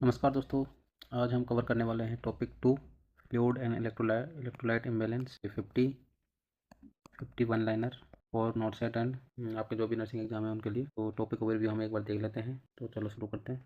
नमस्कार दोस्तों। आज हम कवर करने वाले हैं topic 2 fluid and electrolyte imbalance 51 liner और नॉट सेट एंड आपके जो भी नर्सिंग एग्जाम है उनके लिए। तो टॉपिक ओवरव्यू हम एक बार देख लेते हैं। तो चलो शुरू करते हैं।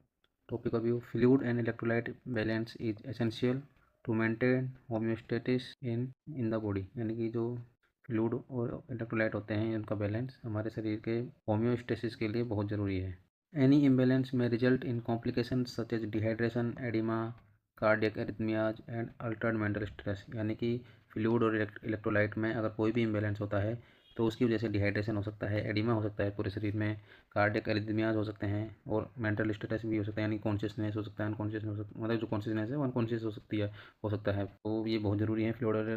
Topic overview. Fluid and electrolyte balance is essential to maintain homeostasis in the body, यानी कि जो फ्लूइड और इलेक्ट्रोलाइट होते हैं उनका बैलेंस हमारे शरीर के होम्योस्टेसिस के लिए बहुत ज़रूरी है। Any imbalance may result in complications such as dehydration, edema, cardiac arrhythmias and altered mental stress। यानी कि फ्लूइड और इलेक्ट्रोलाइट में अगर कोई भी इम्बेलेंस होता है तो उसकी वजह से डिहाइड्रेशन हो सकता है, एडिमा हो सकता है पूरे शरीर में, कार्डियक एरिथमियाज हो सकते हैं और मेंटल स्टेटस भी हो सकता है, यानी कॉन्शियसनेस हो सकता है, अनकॉन्शियसनेस हो सकता है, मतलब जो कॉन्शियसनेस है वो अनकॉन्शियस हो सकता है। तो ये बहुत ज़रूरी है फ्लूइड और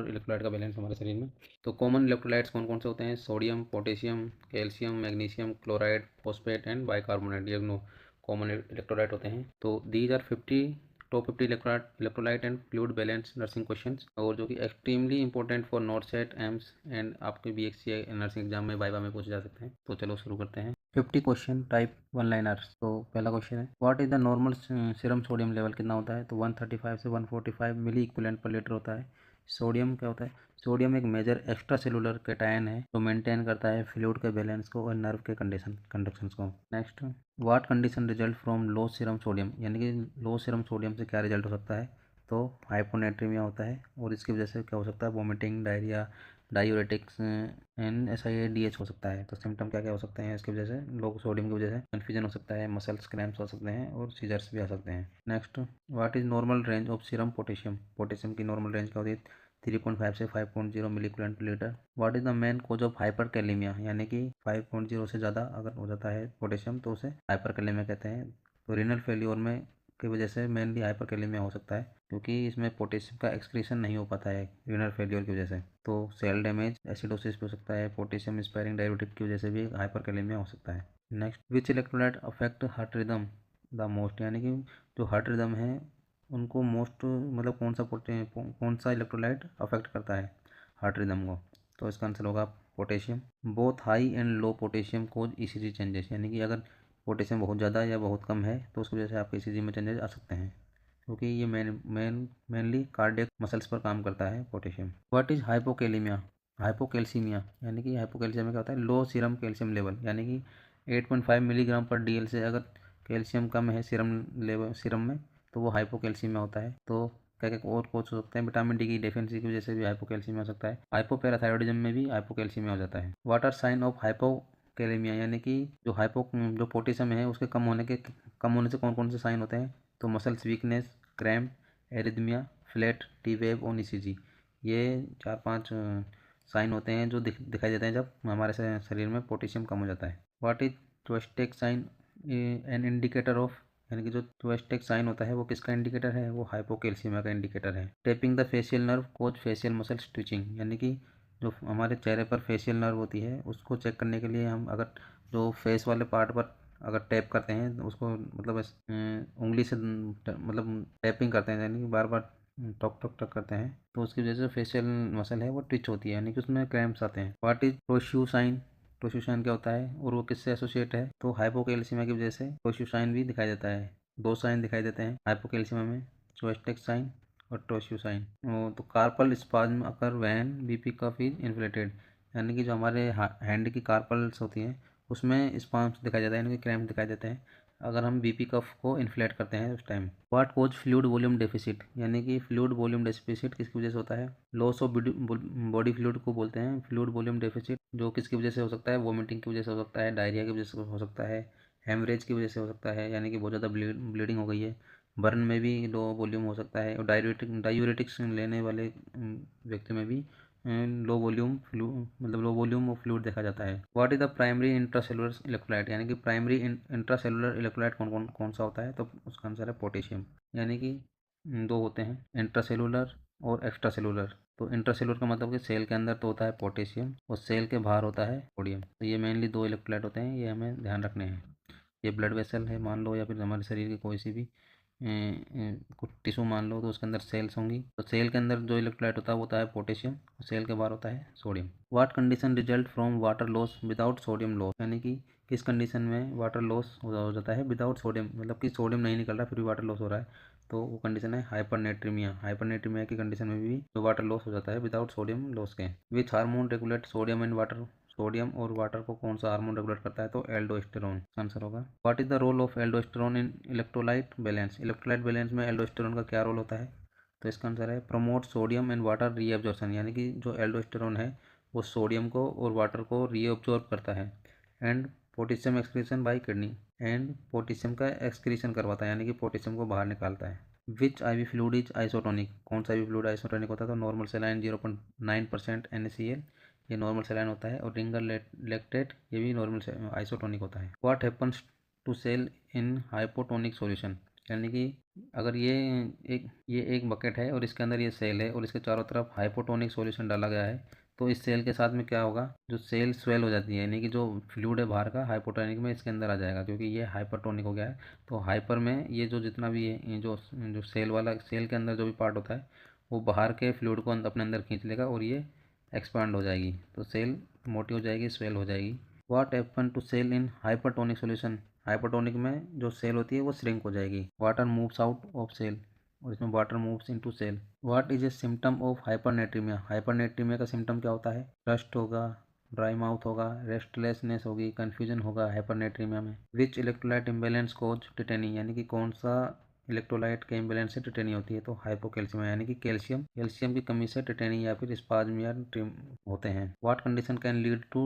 इलेक्ट्रोलाइट का बैलेंस हमारे शरीर में। तो कॉमन इलेक्ट्रोलाइट्स कौन कौन से होते हैं? Sodium, potassium, calcium, magnesium, chloride, phosphate and bicarbonate, ये कॉमन इलेक्ट्रोलाइट होते हैं। तो these are 50 top 50 electrolyte and fluid balance nursing questions, और जो कि extremely important for NORCET AIIMS and आपके BHC नर्सिंग एग्जाम में वाइवा में पूछे जा सकते हैं। तो चलो शुरू करते हैं। 50 क्वेश्चन टाइप 1 लाइनर्स। तो पहला क्वेश्चन है, what is the normal serum sodium level कितना होता है? तो 135 से 145 मिली इक्विवेलेंट पर लीटर होता है। सोडियम क्या होता है? सोडियम एक मेजर एक्स्ट्रा सेलुलर कैटायन है जो मेंटेन करता है फ्लूइड के बैलेंस को और नर्व के कंडक्शंस को। Next, what condition result from low serum sodium, यानी कि लो सीरम सोडियम से क्या रिजल्ट हो सकता है? तो हाइपोनेट्रीमिया होता है और इसकी वजह से क्या हो सकता है? Vomiting, diarrhoea, diuretics and SIADH हो सकता है। तो सिम्टम क्या क्या हो सकते हैं इसकी वजह से? लो सोडियम की वजह से कन्फ्यूजन हो सकता है, मसल्स क्रैम्प्स हो सकते हैं और सीजर्स भी आ सकते हैं। Next, what is normal range of serum potassium, potassium की नॉर्मल रेंज क्या होती है? 3.5 से 5.0 milliequivalent per litre. What is the main cause of hyperkalaemia, यानी कि 5.0 से ज़्यादा अगर हो जाता है पोटेशियम तो उसे हाइपरकैलेमिया कहते हैं। तो रीनल फेल्योर में की वजह से मेनली हाइपरकैलेमिया हो सकता है क्योंकि इसमें पोटेशियम का एक्सक्रीशन नहीं हो पाता है रीनल फेल्योर की वजह से। तो सेल डैमेज, एसिडोसिस भी हो सकता है, पोटेशियम स्पायरिंग डायबिटिक की वजह से भी हाइपरकैलेमिया हो सकता है। Next, which electrolyte affect heart rhythm the most, यानी कि जो हार्ट रिदम है उनको मोस्ट, मतलब कौन सा इलेक्ट्रोलाइट अफेक्ट करता है हार्ट रिदम को? तो इसका आंसर होगा potassium. Both high and low potassium cause ECG changes, यानी कि अगर पोटेशियम बहुत ज़्यादा या बहुत कम है तो उसकी वजह से आपके ECG में चेंजेस आ सकते हैं क्योंकि ये मेनली कार्डियक मसल्स पर काम करता है potassium. What is hypokalaemia, hypocalcaemia, यानी कि हाइपोकैल्सीमिया क्या होता है? लो सीरम कैल्शियम लेवल, यानी कि 8.5 मिलीग्राम पर DL से अगर कैल्शियम कम है सीरम में तो वो हाइपोकैल्सीमिया होता है। तो क्या क्या और कोच हो सकते हैं? विटामिन D की डेफिशिएंसी की वजह से भी हाइपोकैल्सीमिया हो सकता है। हाइपोपैराथायरॉयडिज्म में भी हाइपोकैल्सीमिया हो जाता है। What are sign of hypokalaemia, यानी कि जो पोटेशियम है उसके कम होने से कौन कौन से साइन होते हैं? तो muscles weakness, cramp, arrhythmia, flat T wave on ECG, ये 4-5 साइन होते हैं जो दिखाई देते हैं जब हमारे शरीर में पोटेशियम कम हो जाता है। व्हाट इज ट्वेस्टेक साइन एन इंडिकेटर ऑफ, यानी कि जो ट्वेस्टेक साइन होता है वो किसका इंडिकेटर है? वो हाइपोकैल्सीमिया का इंडिकेटर है। Tapping the facial nerve cause facial muscles twitching, यानी कि जो हमारे चेहरे पर फेशियल नर्व होती है उसको चेक करने के लिए हम अगर जो फेस वाले पार्ट पर अगर टैप करते हैं तो उसको मतलब उंगली से मतलब टैपिंग करते हैं, यानी कि बार बार टक टक टक करते हैं तो उसकी वजह से फेशियल मसल है वो ट्विच होती है, यानी कि उसमें क्रैम्प्स आते हैं। व्हाट इज टोश्यूसाइन, टोश्यूसाइन क्या होता है और वो किससे एसोसिएट है? तो हाइपोकैल्सीमिया की वजह से टोश्यूसाइन भी दिखाई देता है। दो साइन दिखाई देते हैं हाइपोकैल्सीमिया में, जोस्टेक साइन और टोश्यूसाइन। तो carpal spasm occur when BP cuff is inflated, यानी कि जो हमारे हैंड की कार्पल्स होती हैं उसमें स्पाज्म दिखाई देता है, यानी कि क्रैम्प दिखाई देते हैं अगर हम BP कफ को इन्फ्लेट करते हैं उस time. What cause fluid volume deficit, यानी कि फ्लूइड वॉल्यूम डेफिसिट किसकी वजह से होता है? लॉस ऑफ बॉडी फ्लूइड को बोलते हैं फ्लूइड वॉल्यूम डेफिसिट, जो किसकी वजह से हो सकता है? वोमिटिंग की वजह से हो सकता है, डायरिया की वजह से हो सकता है, हेमरेज की वजह से हो सकता है, यानी कि बहुत ज़्यादा ब्लीडिंग हो गई है, बर्न में भी लो वॉल्यूम हो सकता है और डायूरेटिक्स लेने वाले व्यक्ति में भी लो वॉल्यूम ऑफ फ्लूइड देखा जाता है। What is the primary intracellular electrolyte, यानी कि प्राइमरी इंट्रासेलुलर इलेक्ट्रोलाइट कौन सा होता है? तो उसका आंसर है पोटेशियम, यानी कि दो होते हैं, इंट्रासेलुलर और एक्स्ट्रा सेलुलर। तो इंट्रासेलुलर का मतलब कि सेल के अंदर तो होता है पोटेशियम और सेल के बाहर होता है सोडियम। तो ये मेनली दो इलेक्ट्रोलाइट होते हैं, ये हमें ध्यान रखने हैं। ये ब्लड वेसल है मान लो या फिर हमारे शरीर की कोई सी भी कुछ टिश्यू मान लो तो उसके अंदर सेल्स होंगी, तो सेल के अंदर जो इलेक्ट्रोलाइट होता है वो होता है पोटेशियम और सेल के बाहर होता है sodium. What condition result from water loss without sodium loss, यानी कि किस कंडीशन में वाटर लॉस हो जाता है विदाउट सोडियम, मतलब कि सोडियम नहीं निकल रहा फिर भी वाटर लॉस हो रहा है, तो वो कंडीशन है हाइपरनेट्रीमिया। हाइपरनेट्रीमिया की कंडीशन में भी जो वाटर लॉस हो जाता है विदाउट सोडियम लॉस के। Which hormone regulate sodium and water, sodium और वाटर को कौन सा हार्मोन रेगुलेट करता है, तो एल्डोस्टेरोन आंसर होगा। What is the role of aldosterone in electrolyte balance, electrolyte balance में एल्डोस्टेरोन का क्या रोल होता है, तो इसका आंसर है promote sodium and water reabsorption, यानी कि जो एल्डोस्टेरोन है वो सोडियम को और वाटर को रीअब्जॉर्ब करता है। And potassium excretion bye kidney, and potassium का एक्सक्रीशन करवाता है, यानी कि पोटेशियम को बाहर निकालता है। विच आईवी फ्लूइड इज आइसोटोनिक, कौन सा आईवी फ्लूइड आइसोटोनिक होता है, तो नॉर्मल सेलाइन 0.9% NaCl, ये नॉर्मल सेलाइन होता है। और रिंगर लैक्टेट ये भी नॉर्मल आइसोटोनिक होता है। What happens to cell in hypotonic solution, यानी कि अगर ये एक बकेट है और इसके अंदर ये सेल है और इसके चारों तरफ हाइपोटोनिक सॉल्यूशन डाला गया है, तो इस सेल के साथ में क्या होगा, जो सेल स्वेल हो जाती है, यानी कि जो फ्लूइड है बाहर का हाइपोटोनिक में इसके अंदर आ जाएगा, क्योंकि ये हाइपरटोनिक हो गया है। तो हाइपर में ये जो जितना भी है, ये जो सेल वाला, सेल के अंदर जो भी पार्ट होता है वो बाहर के फ्लूइड को अपने अंदर खींच लेगा और ये एक्सपांड हो जाएगी, तो सेल मोटी हो जाएगी, स्वेल हो जाएगी। What happen to cell in hypertonic solution, hypertonic में जो सेल होती है वो श्रिंक हो जाएगी। Water moves out of cell, और इसमें water moves into cell. What is a symptom of hypernatraemia, hypernatraemia का सिम्टम क्या होता है, रस्ट होगा, ड्राई माउथ होगा, रेस्टलेसनेस होगी, कन्फ्यूजन होगा हाइपरनेट्रीमिया में। Which electrolyte imbalance cause tetany, यानी कि कौन सा इलेक्ट्रोलाइट के इम्बेलेंस से टिटेनी होती है, तो हाइपोकैल्शियम, यानी कि कैल्शियम की कमी से टिटेनी या फिर स्पाज्म या ट्रिम होते हैं। What condition can lead to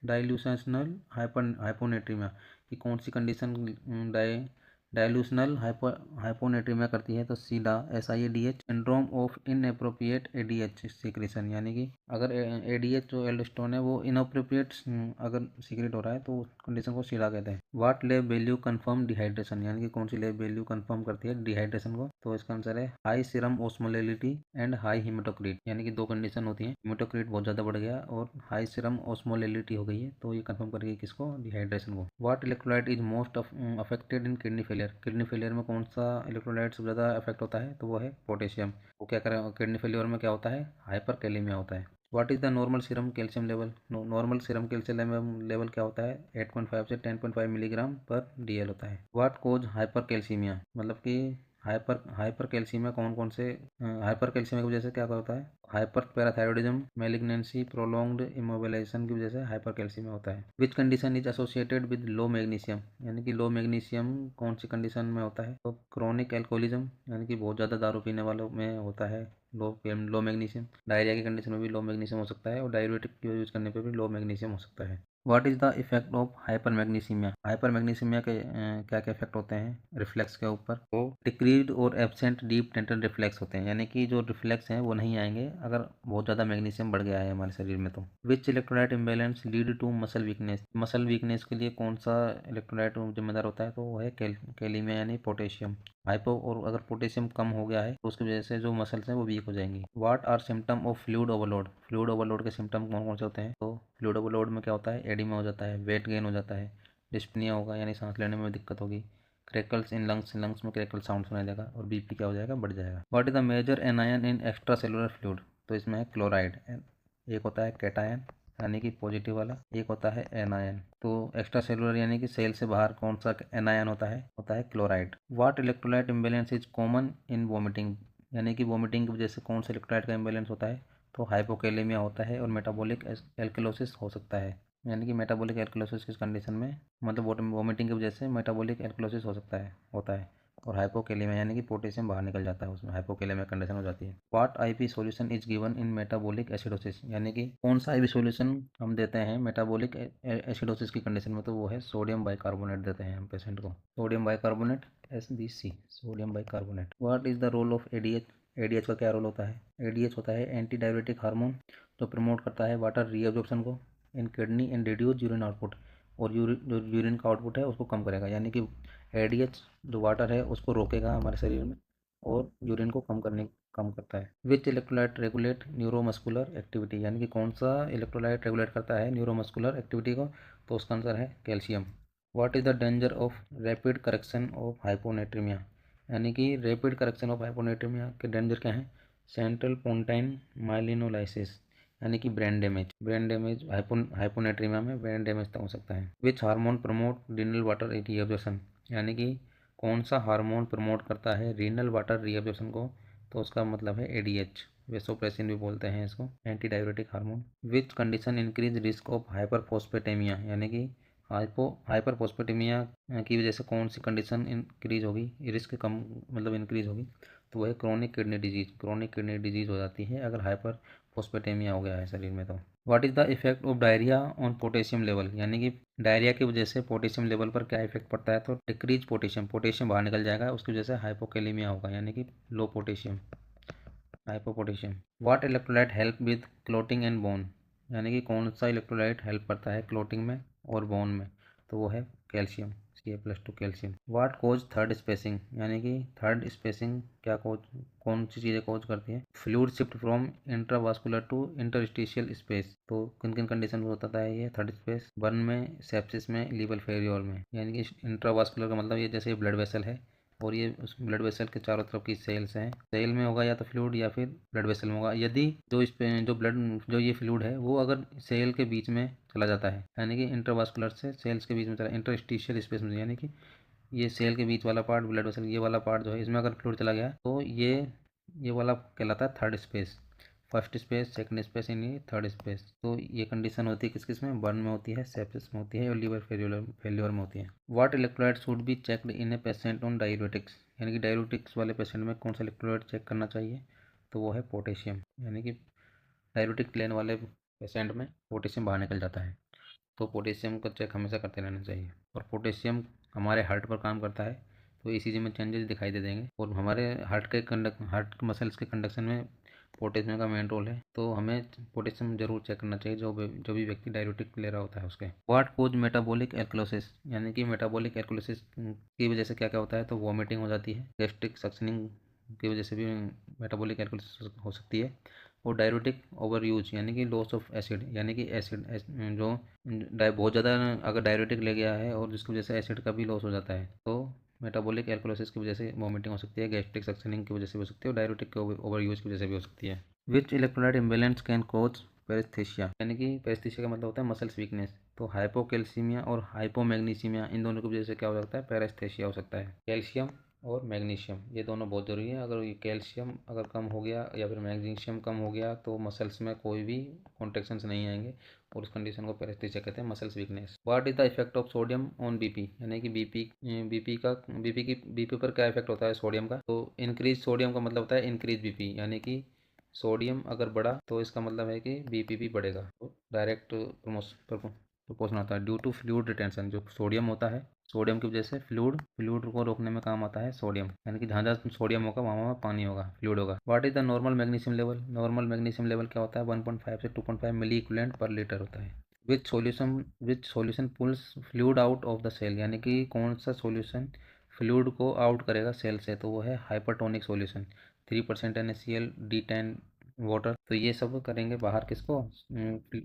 dilutional hyponatraemia, कि कौन सी कंडीशन डाइल्यूशनल हाइपोनेट्रीमिया करती है, तो SIADH SIADH, syndrome of inappropriate ADH secretion, यानी कि अगर ADH जो एल्डोस्टेरोन है वो इनअप्रोप्रिएट अगर सीक्रेट हो रहा है तो उस कंडीशन को सीडा कहते हैं। What lab value confirm dehydration, यानी कि कौन सी लैब वैल्यू कंफर्म करती है डिहाइड्रेशन को, तो इसका आंसर है high serum ओस्मोलैलिटी and high haematocrit, यानी कि दो कंडीशन होती है, हीमेटोक्रिट बहुत ज़्यादा बढ़ गया और हाई सीरम ओस्मोलैलिटी हो गई है, तो ये कंफर्म करेगी किसको, डिहाइड्रेशन को। What electrolyte is most affected in kidney failure, kidney failure में कौन सा इलेक्ट्रोलाइट सबसे ज़्यादा अफेक्ट होता है, तो वो है पोटेशियम। वो क्या करें, किडनी फेलियर में क्या होता है, हाइपर कैलेमिया होता है। What is the normal serum calcium level, normal serum calcium level क्या होता है, 8.5 से 10.5 मिलीग्राम पर DL होता है। व्हाट कोज हाइपर कैल्सीमिया, मतलब कि हाइपर कैल्सीमिया कौन कौन से, हाइपर कैल्सीमिया की वजह से क्या होता है, hyperparathyroidism, malignancy, prolonged immobilisation की वजह से हाइपर कैल्सीमिया होता है। Which condition is associated with low magnesium, यानी कि लो मैग्नीशियम कौन सी कंडीशन में होता है, तो क्रोनिक एल्कोहलिज्म, यानी कि बहुत ज़्यादा दारू पीने वालों में होता है लो मैग्नीशियम। डायरिया की कंडीशन में भी लो मैग्नीशियम हो सकता है और डाययूरेटिक यूज करने पे भी लो मैग्नीशियम हो सकता है। What is the effect of hypermagnesaemia, hypermagnesaemia के क्या क्या इफेक्ट होते हैं रिफ्लेक्स के ऊपर, वो डिक्रीज और एब्सेंट डीप डेंटल रिफ्लेक्स होते हैं, यानी कि जो रिफ्लेक्स हैं वो नहीं आएंगे अगर बहुत ज़्यादा मैग्नीशियम बढ़ गया है हमारे शरीर में। तो which electrolyte imbalance lead to muscle weakness, muscle weakness के लिए कौन सा इलेक्ट्रोलाइट जिम्मेदार होता है, तो वो है कैल्शियम यानी पोटेशियम। हाइपो, और अगर पोटेशियम कम हो गया है तो उसकी वजह से जो मसल्स हैं वो वीक हो जाएंगी। What are symptom of fluid overload, fluid overload के सिम्टम कौन कौन से होते हैं, तो फ्लूइड ओवरलोड में क्या होता है, एडिमा हो जाता है, वेट गेन हो जाता है, डिस्पनिया होगा यानी सांस लेने में दिक्कत होगी, क्रैकल्स इन लंग्स, लंग्स में क्रैकल साउंड सुनाई देगा, और BP क्या हो जाएगा, बढ़ जाएगा। What is the major anion in extracellular fluid, तो इसमें है क्लोराइड, एक होता है कैटायन यानी कि पॉजिटिव वाला, एक होता है एनायन। तो एक्स्ट्रा सेलुलर यानी कि सेल से बाहर कौन सा एनायन होता है chloride. What electrolyte imbalance is common in vomiting, यानी कि वोमिटिंग की वजह से कौन सा इलेक्ट्रोलाइट का इम्बेलेंस होता है, तो हाइपोकैलेमिया होता है और मेटाबॉलिक एल्कलोसिस हो सकता है, यानी कि मेटाबॉलिक एल्कलोसिस किस कंडीशन में, मतलब वोमिटिंग की वजह से मेटाबॉलिक एल्कलोसिस हो सकता है, होता है। और हाइपोकैलेमिया यानी कि पोटेशियम बाहर निकल जाता है, उसमें हाइपोकैलेमिया कंडीशन हो जाती है। What IP solution is given in metabolic acidosis, यानी कि कौन सा IP सॉल्यूशन हम देते हैं मेटाबॉलिक एसिडोसिस की कंडीशन में, तो वो है सोडियम बाइकार्बोनेट देते हैं हम पेशेंट को, sodium bicarbonate SBC, sodium bicarbonate. What is the role of ADH, ADH का क्या रोल होता है, ADH होता है एंटी डायबिटिक हार्मोन जो प्रमोट करता है वाटर रीअब्जॉर्प्शन को इन kidney and reduce urine output, और जो यूरिन का आउटपुट है उसको कम करेगा, यानी कि ADH जो वाटर है उसको रोकेगा हमारे शरीर में और यूरिन को कम करता है। विच इलेक्ट्रोलाइट रेगुलेट न्यूरोमस्कुलर एक्टिविटी, यानी कि कौन सा इलेक्ट्रोलाइट रेगुलेट करता है न्यूरोमस्कुलर एक्टिविटी को, तो उसका आंसर है calcium. What is the danger of rapid correction of hyponatraemia, यानी कि रैपिड करेक्शन ऑफ हाइपोनेट्रीमिया के डेंजर क्या हैं, सेंट्रल पोन्टाइन माइलिनोलाइसिस, यानी कि ब्रेन डैमेज हाइपोनेट्रीमिया में ब्रेन डैमेज तक हो सकता है। Which hormone promote renal water reabsorption, यानी कि कौन सा हार्मोन प्रमोट करता है रीनल वाटर रीअब्जॉर्प्शन को, तो उसका मतलब है एडीएच, वेसोप्रेसिन भी बोलते हैं इसको, anti diuretic hormone. Which condition increase risk of hyperphosphataemia, यानी कि हाइपरफॉस्फेटेमिया की वजह से कौन सी कंडीशन इंक्रीज होगी, रिस्क कम मतलब इंक्रीज होगी, तो वह क्रोनिक किडनी डिजीज हो जाती है अगर हाइपर फॉस्फेटेमिया हो गया है शरीर में। तो what is the effect of diarrhoea on potassium level, यानी कि डायरिया की वजह से पोटेशियम लेवल पर क्या इफेक्ट पड़ता है, तो डिक्रीज पोटेशियम बाहर निकल जाएगा, उसकी वजह से हाइपोकेलेमिया होगा, यानी कि low potassium, hypopotassium. What electrolyte help with clotting and bone, यानी कि कौन सा इलेक्ट्रोलाइट हेल्प करता है क्लोटिंग में और बोन में, तो वो है calcium, Ca+2 calcium. What cause third spacing, यानी कि थर्ड स्पेसिंग क्या कौन सी चीज़ें कोज करती है, fluid shift from intravascular to interstitial space, तो किन किन कंडीशन में होता है ये थर्ड स्पेस, बर्न में, सेप्सिस में, लीवर फेल्योर में। यानी कि इंट्रावास्कुलर का मतलब ये जैसे ब्लड वेसल है और ये उस ब्लड वेसल के चारों तरफ की सेल्स हैं, सेल में होगा या तो फ्लूइड या फिर ब्लड वेसल में होगा। यदि जो इस पे जो ये फ्लूइड है वो अगर सेल के बीच में चला जाता है, यानी कि इंटरवास्कुलर से सेल्स के बीच में चला, इंटरस्टिशियल स्पेस में, यानी कि ये सेल के बीच वाला पार्ट ब्लड वेसल ये वाला पार्ट जो है इसमें अगर फ्लूइड चला गया तो ये वाला कहलाता है third space. First space, second space, यानी थर्ड स्पेस। तो ये कंडीशन होती है किस किस में, बर्न में होती है, सेप्सिस में होती है और लीवर फेल्योर में होती है। What electrolyte should be checked in a patient on diuretics, यानी कि डाययूरेटिक्स वाले पेशेंट में कौन सा इलेक्ट्रोलाइट चेक करना चाहिए, तो वो है पोटेशियम, यानी कि डाययूरेटिक लेने वाले पेशेंट में पोटेशियम बाहर निकल जाता है, तो पोटेशियम का चेक हमेशा करते रहना चाहिए। और पोटेशियम हमारे हार्ट पर काम करता है, तो ईसीजी में चेंजेस दिखाई दे देंगे, और हमारे हार्ट मसल्स के कंडक्शन में पोटेशियम का मेन रोल है, तो हमें पोटेशियम जरूर चेक करना चाहिए जो भी व्यक्ति डाययूरेटिक ले रहा होता है उसके। व्हाट कोज मेटाबॉलिक एल्कलोसिस, यानी कि मेटाबॉलिक एल्कलोसिस की वजह से क्या क्या होता है, तो वॉमिटिंग हो जाती है, गैस्ट्रिक सक्शनिंग की वजह से भी मेटाबॉलिक एल्कलोसिस हो सकती है, और डाययूरेटिक ओवर यूज, यानी कि लॉस ऑफ एसिड, यानी कि एसिड जो बहुत ज़्यादा अगर डाययूरेटिक ले गया है और जिसकी वजह से एसिड का भी लॉस हो जाता है, तो मेटाबॉलिक एल्कलोसिस की वजह से वॉमिटिंग हो सकती है, गैस्ट्रिक सक्शनिंग की वजह से भी हो सकती है और डाययूरेटिक के ओवर यूज की वजह से भी हो सकती है। विच इलेक्ट्रोलाइट इम्बेलेंस कैन कोज पेरेस्थेशिया, यानी कि पेरेस्थेशिया का मतलब होता है मसल्स वीकनेस, तो हाइपोकैल्सीमिया और हाइपोमैग्नीसीमिया इन दोनों की वजह से क्या हो सकता है, पेरेस्थेशिया हो सकता है। कैल्शियम और मैग्नीशियम ये दोनों बहुत ज़रूरी है, अगर ये कैल्शियम अगर कम हो गया या फिर मैग्नीशियम कम हो गया तो मसल्स में कोई भी कॉन्ट्रेक्शंस नहीं आएंगे, और उस कंडीशन को पेरेस्थेशिया कहते हैं, muscles weakness. What is the effect of sodium on BP, यानी कि बीपी पर क्या इफेक्ट होता है सोडियम का, तो इंक्रीज सोडियम का मतलब होता है इंक्रीज बीपी, यानी कि सोडियम अगर बढ़ा तो इसका मतलब है कि बीपी भी बढ़ेगा, तो डायरेक्ट प्रोपोर्शन आता है। ड्यू टू फ्लूइड रिटेंशन, जो सोडियम होता है सोडियम की वजह से फ्लूइड को रोकने में काम आता है सोडियम, यानी कि जहाँ जहाँ सोडियम होगा वहाँ वहाँ पानी होगा, फ्लूइड होगा। What is the normal magnesium level, normal magnesium level क्या होता है, 1.5 से 2.5 मिली इक्विवेलेंट पर लीटर होता है। Which solution pulls fluid out of the cell, यानी कि कौन सा सॉल्यूशन फ्लूइड को आउट करेगा सेल से, तो वो है hypertonic solution, 3% NaCl, D10 water, तो ये सब करेंगे बाहर किसको,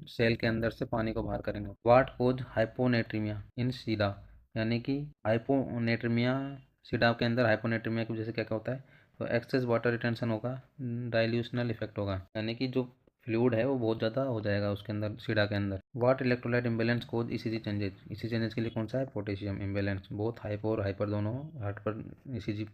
सेल के अंदर से पानी को बाहर करेंगे। व्हाट कोज हाइपोनेट्रीमिया इन सीडा, यानी कि हाइपोनेट्रीमिया सीडा के अंदर हाइपोनेट्रीमिया की वजह से क्या क्या होता है, तो एक्सेस वाटर रिटेंशन होगा, डाइल्यूशनल इफेक्ट होगा, यानी कि जो फ्लूइड है वो बहुत ज़्यादा हो जाएगा उसके अंदर सीडा के अंदर। What electrolyte imbalance cause ECG changes के लिए कौन सा है, पोटेशियम इम्बेलेंस, बहुत हाइपो और हाइपर दोनों हार्ट पर ईसीजी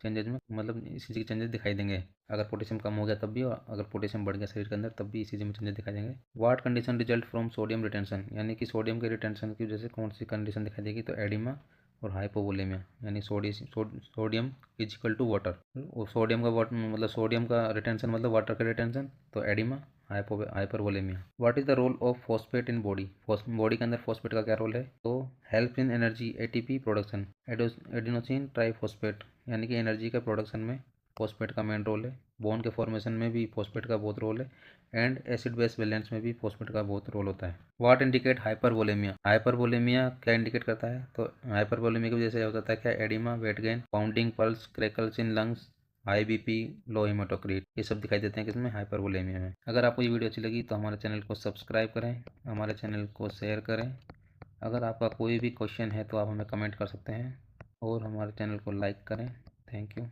चेंजेस में मतलब ईसीजी के चेंजेस दिखाई देंगे, अगर पोटेशियम कम हो गया तब भी और अगर पोटेशियम बढ़ गया शरीर के अंदर तब भी ईसीजी में चेंजेस दिखाई देंगे। What condition result from sodium retention, यानी कि सोडियम के रिटेंशन की वजह से कौन सी कंडीशन दिखाई देगी, तो एडिमा और हाइपोवोलेमिया, यानी sodium equal to water, sodium का वाटर मतलब सोडियम का रिटेंशन मतलब वाटर का रिटेंशन, तो oedema hypervolaemia. What is the role of phosphate in body, body के अंदर फॉस्फेट का क्या रोल है, तो help in energy ATP production, adenosine triphosphate, यानी कि एनर्जी के प्रोडक्शन में फॉस्फेट का मेन रोल है, बोन के फॉर्मेशन में भी फॉस्फेट का बहुत रोल है, एंड एसिड बेस बैलेंस में भी फॉस्फेट का बहुत रोल होता है। व्हाट इंडिकेट हाइपरवोलेमिया क्या इंडिकेट करता है, तो हाइपरवोलेमिया की वजह से हो जाता है क्या, oedema, weight gain, pounding pulse, crackles in lungs, high BP, low haematocrit, ये सब दिखाई देते हैं किसमें, हाइपरवोलेमिया में। अगर आपको ये वीडियो अच्छी लगी तो हमारे चैनल को सब्सक्राइब करें, हमारे चैनल को शेयर करें, अगर आपका कोई भी क्वेश्चन है तो आप हमें कमेंट कर सकते हैं, और हमारे चैनल को लाइक करें। Thank you.